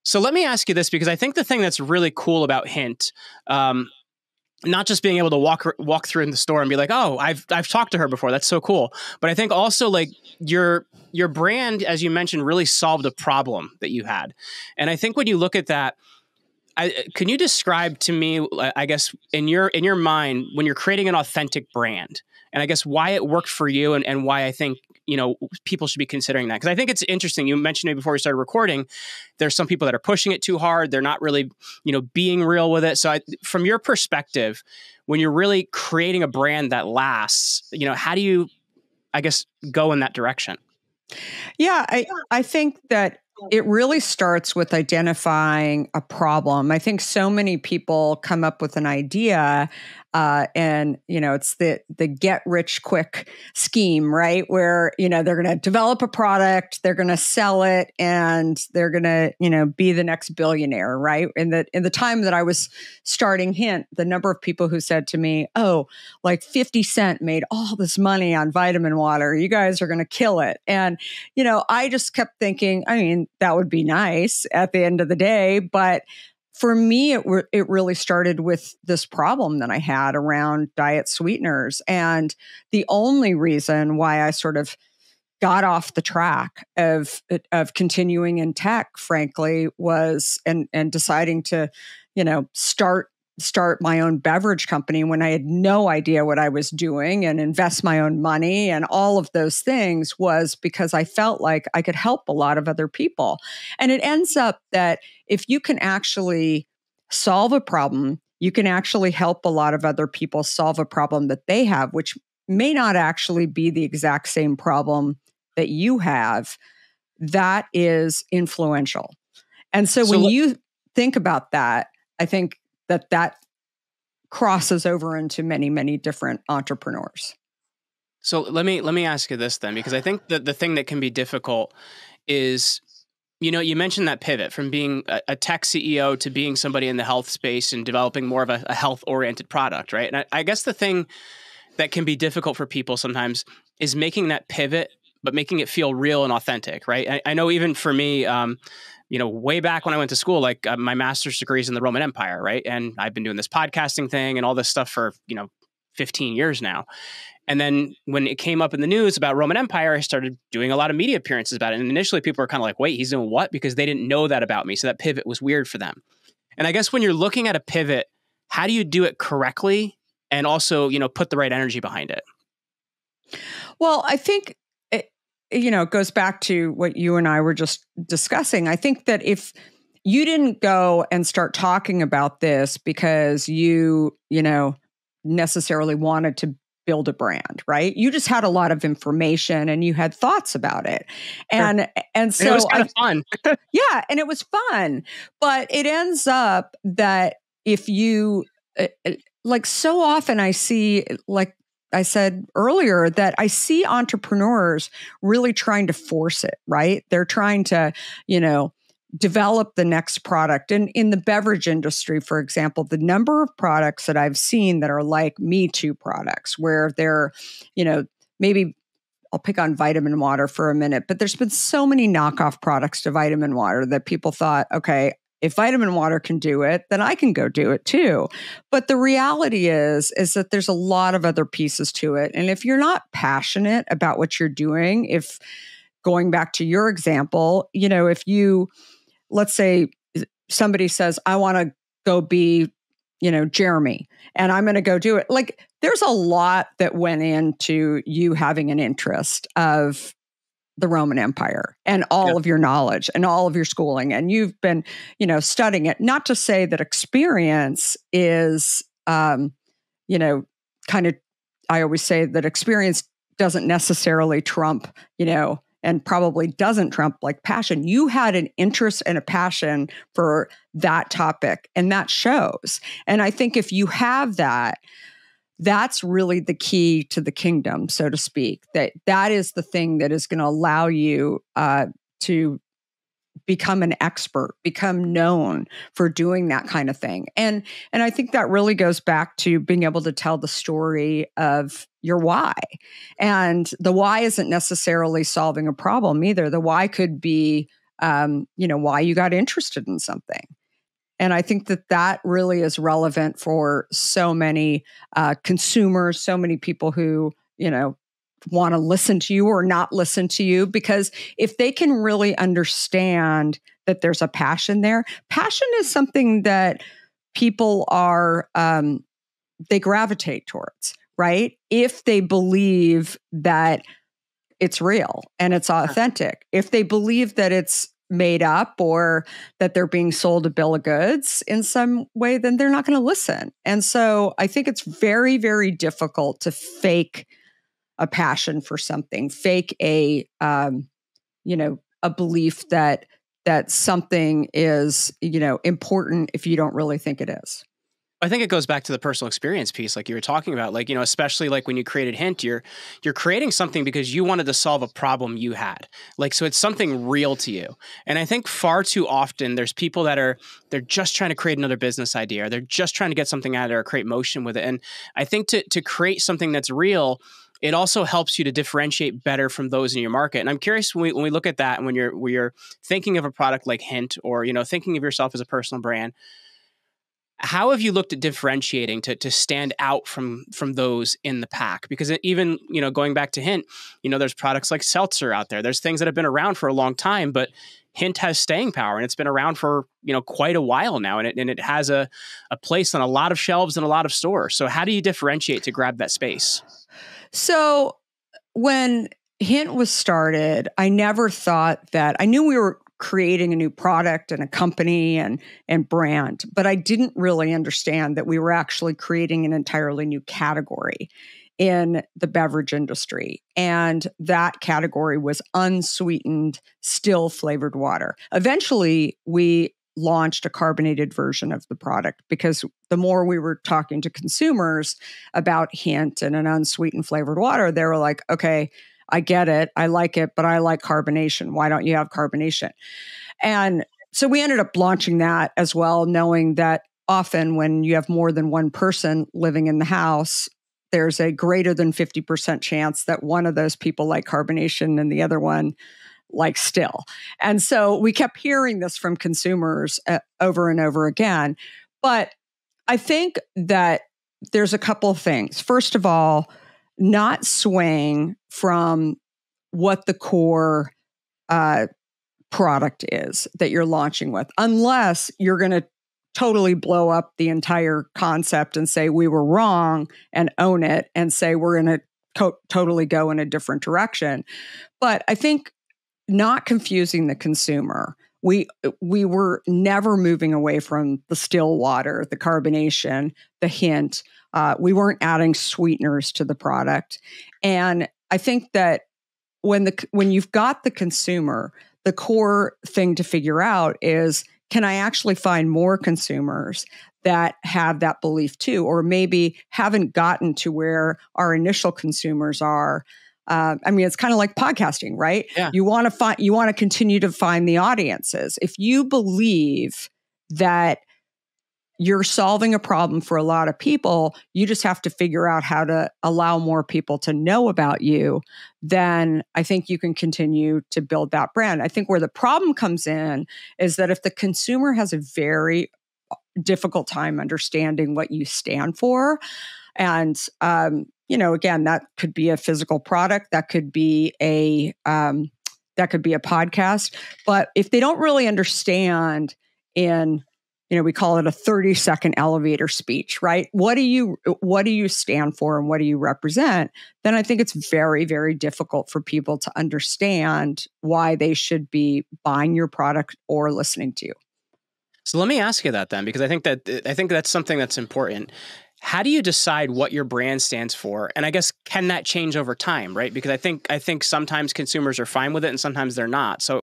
So let me ask you this, because I think the thing that's really cool about Hint, not just being able to walk through in the store and be like, oh, I've talked to her before. That's so cool. But I think also like your brand, as you mentioned, really solved a problem that you had. And I think when you look at that, can you describe to me, I guess, in your mind, when you're creating an authentic brand, and I guess why it worked for you, and why I think, people should be considering that? Because I think it's interesting. You mentioned it before we started recording. There's some people that are pushing it too hard. They're not really, being real with it. So from your perspective, when you're really creating a brand that lasts, how do you, I guess, go in that direction? Yeah, I think that it really starts with identifying a problem. I think so many people come up with an idea, and it's the get rich quick scheme, right? Where they're going to develop a product, they're going to sell it, and they're going to be the next billionaire, right? In the time that I was starting Hint, the number of people who said to me, "Oh, like 50 Cent made all this money on vitamin water. You guys are going to kill it," and I just kept thinking, I mean, that would be nice at the end of the day. But for me, it really started with this problem that I had around diet sweeteners. And the only reason why I sort of got off the track of continuing in tech, frankly, was and deciding to, start my own beverage company when I had no idea what I was doing, and invest my own money and all of those things, was because I felt like I could help a lot of other people. And it ends up that if you can actually solve a problem, you can actually help a lot of other people solve a problem that they have, which may not actually be the exact same problem that you have. That is influential. And so when you think about that, I think that crosses over into many, many different entrepreneurs. So let me ask you this then, because I think that the thing that can be difficult is, you mentioned that pivot from being a tech CEO to being somebody in the health space and developing more of a health-oriented product, right? And I guess the thing that can be difficult for people sometimes is making that pivot, but making it feel real and authentic, right? I know even for me, way back when I went to school, like my master's degree is in the Roman Empire, right? And I've been doing this podcasting thing and all this stuff for, 15 years now. And then when it came up in the news about Roman Empire, I started doing a lot of media appearances about it. And initially people were kind of like, wait, he's doing what? Because they didn't know that about me. So that pivot was weird for them. And I guess when you're looking at a pivot, how do you do it correctly and also, put the right energy behind it? Well, I think it goes back to what you and I were just discussing. I think that if you didn't go and start talking about this because you necessarily wanted to build a brand, right? You just had a lot of information and you had thoughts about it. And Sure. and so it was kind of fun. Yeah, and it was fun. But it ends up that if you like, so often I see, like I said earlier, that I see entrepreneurs really trying to force it, right? They're trying to, develop the next product. And in the beverage industry, for example, the number of products that I've seen that are like Me Too products, where they're, maybe I'll pick on vitamin water for a minute, but there's been so many knockoff products to vitamin water that people thought, okay, if vitamin water can do it, then I can go do it too. But the reality is that there's a lot of other pieces to it. And if you're not passionate about what you're doing, if going back to your example, if you, let's say somebody says, I want to go be, Jeremy, and I'm going to go do it. Like, there's a lot that went into you having an interest of the Roman Empire and all of your knowledge and all of your schooling. And you've been, studying it. Not to say that experience is, kind of, I always say that experience doesn't necessarily trump, and probably doesn't trump like passion. You had an interest and a passion for that topic, and that shows. And I think if you have that, that's really the key to the kingdom, so to speak. That is the thing that is going to allow you to become an expert, become known for doing that kind of thing. And I think that really goes back to being able to tell the story of your why. And the why isn't necessarily solving a problem either. The why could be why you got interested in something. And I think that that really is relevant for so many consumers, so many people who, want to listen to you or not listen to you, because if they can really understand that there's a passion there, passion is something that people are, they gravitate towards, right? If they believe that it's real and it's authentic, if they believe that it's made up or that they're being sold a bill of goods in some way, then they're not going to listen. And so I think it's very, very difficult to fake a passion for something, fake a belief that something is, important if you don't really think it is. I think it goes back to the personal experience piece, like you were talking about, like, especially like when you created Hint, you're creating something because you wanted to solve a problem you had. Like, so it's something real to you. And I think far too often there's people they're just trying to create another business idea, or they're just trying to get something out of it or create motion with it. And I think to create something that's real, it also helps you to differentiate better from those in your market. And I'm curious, when we look at that, and when you're thinking of a product like Hint, or, thinking of yourself as a personal brand, how have you looked at differentiating to stand out from those in the pack? Because even, going back to Hint, there's products like seltzer out there. There's things that have been around for a long time, but Hint has staying power, and it's been around for, quite a while now. And it has a place on a lot of shelves and a lot of stores. So how do you differentiate to grab that space? So when Hint was started, I never thought that I knew we were creating a new product and a company and brand, but I didn't really understand that we were actually creating an entirely new category in the beverage industry. And that category was unsweetened, still flavored water. Eventually, we launched a carbonated version of the product because the more we were talking to consumers about Hint and an unsweetened flavored water, they were like, okay, I get it. I like it, but I like carbonation. Why don't you have carbonation? And so we ended up launching that as well, knowing that often when you have more than one person living in the house, there's a greater than 50% chance that one of those people like carbonation and the other one like still. And so we kept hearing this from consumers over and over again. But I think that there's a couple of things. First of all, not swaying from what the core product is that you're launching with, unless you're going to totally blow up the entire concept and say we were wrong and own it and say we're going to totally go in a different direction. But I think not confusing the consumer. We were never moving away from the still water, the carbonation, the Hint. We weren't adding sweeteners to the product. And I think that when you've got the consumer, the core thing to figure out is, can I actually find more consumers that have that belief too, or maybe haven't gotten to where our initial consumers are? It's kind of like podcasting, right? Yeah. You want to continue to find the audiences. If you believe that you're solving a problem for a lot of people, you just have to figure out how to allow more people to know about you, then I think you can continue to build that brand. I think where the problem comes in is that if the consumer has a very difficult time understanding what you stand for, and again, that could be a physical product, that could be a podcast, but if they don't really understand in, we call it a 30-second elevator speech, right? What do you stand for and what do you represent? Then I think it's very, very difficult for people to understand why they should be buying your product or listening to you. So let me ask you that then, because I think that's something that's important. How do you decide what your brand stands for? And I guess, can that change over time, right? Because I think sometimes consumers are fine with it and sometimes they're not. So